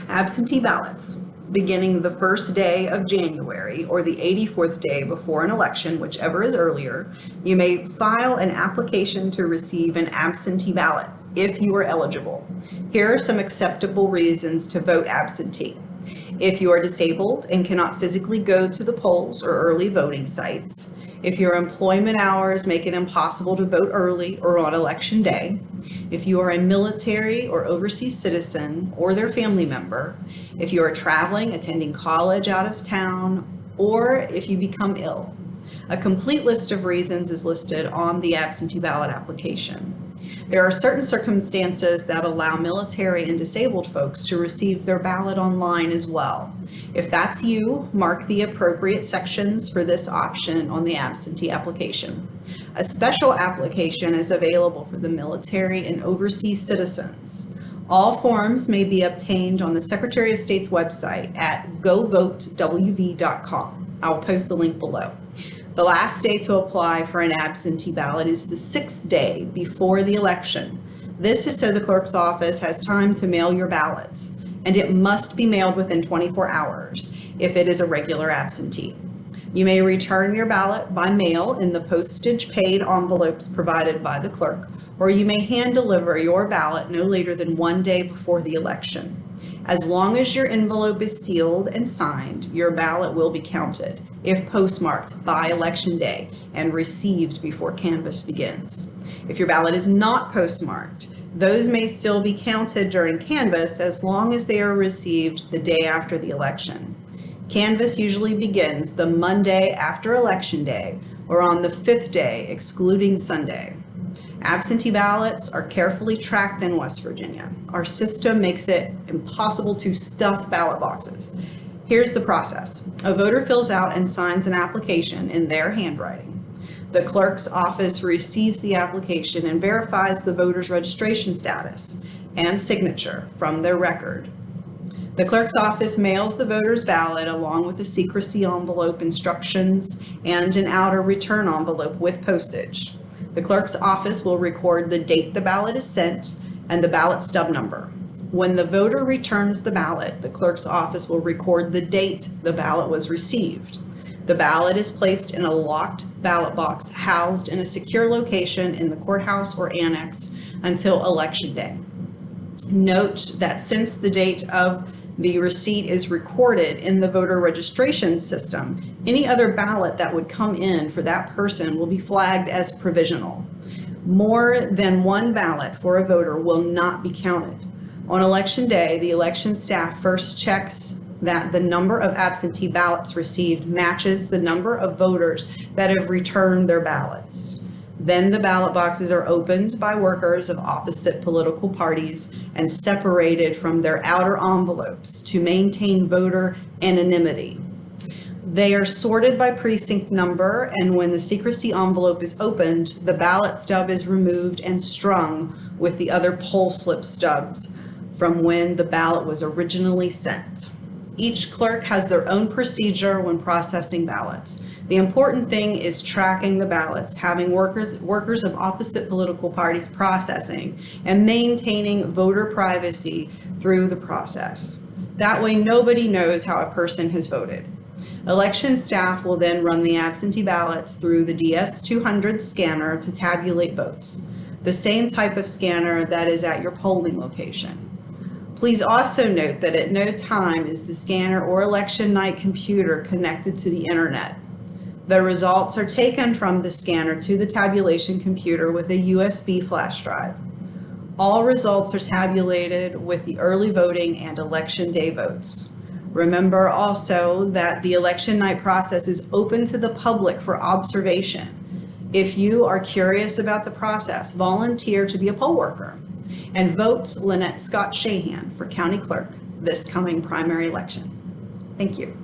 Absentee ballots. Beginning the first day of January or the 84th day before an election, whichever is earlier, you may file an application to receive an absentee ballot if you are eligible. Here are some acceptable reasons to vote absentee. If you are disabled and cannot physically go to the polls or early voting sites, if your employment hours make it impossible to vote early or on election day, if you are a military or overseas citizen or their family member, if you are traveling, attending college out of town, or if you become ill. A complete list of reasons is listed on the absentee ballot application. There are certain circumstances that allow military and disabled folks to receive their ballot online as well. If that's you, mark the appropriate sections for this option on the absentee application. A special application is available for the military and overseas citizens. All forms may be obtained on the Secretary of State's website at govotewv.com. I will post the link below. The last day to apply for an absentee ballot is the 6th day before the election. This is so the clerk's office has time to mail your ballots, and it must be mailed within 24 hours if it is a regular absentee. You may return your ballot by mail in the postage paid envelopes provided by the clerk, or you may hand deliver your ballot no later than 1 day before the election. As long as your envelope is sealed and signed, your ballot will be counted if postmarked by election day and received before canvass begins. If your ballot is not postmarked, those may still be counted during canvass as long as they are received the day after the election. Canvass usually begins the Monday after election day or on the 5th day, excluding Sunday. Absentee ballots are carefully tracked in West Virginia. Our system makes it impossible to stuff ballot boxes. Here's the process. A voter fills out and signs an application in their handwriting. The clerk's office receives the application and verifies the voter's registration status and signature from their record. The clerk's office mails the voter's ballot along with the secrecy envelope instructions and an outer return envelope with postage. The clerk's office will record the date the ballot is sent and the ballot stub number. When the voter returns the ballot, the clerk's office will record the date the ballot was received. The ballot is placed in a locked ballot box housed in a secure location in the courthouse or annex until election day. Note that since the date of the receipt is recorded in the voter registration system, any other ballot that would come in for that person will be flagged as provisional. More than one ballot for a voter will not be counted. On election day, the election staff first checks that the number of absentee ballots received matches the number of voters that have returned their ballots. Then the ballot boxes are opened by workers of opposite political parties and separated from their outer envelopes to maintain voter anonymity. They are sorted by precinct number, and when the secrecy envelope is opened, the ballot stub is removed and strung with the other poll slip stubs from when the ballot was originally sent. Each clerk has their own procedure when processing ballots. The important thing is tracking the ballots, having workers of opposite political parties processing, and maintaining voter privacy through the process. That way, nobody knows how a person has voted. Election staff will then run the absentee ballots through the DS200 scanner to tabulate votes, the same type of scanner that is at your polling location. Please also note that at no time is the scanner or election night computer connected to the internet. The results are taken from the scanner to the tabulation computer with a USB flash drive. All results are tabulated with the early voting and election day votes. Remember also that the election night process is open to the public for observation. If you are curious about the process, volunteer to be a poll worker and vote Lynette Scott Shahan for County Clerk this coming primary election. Thank you.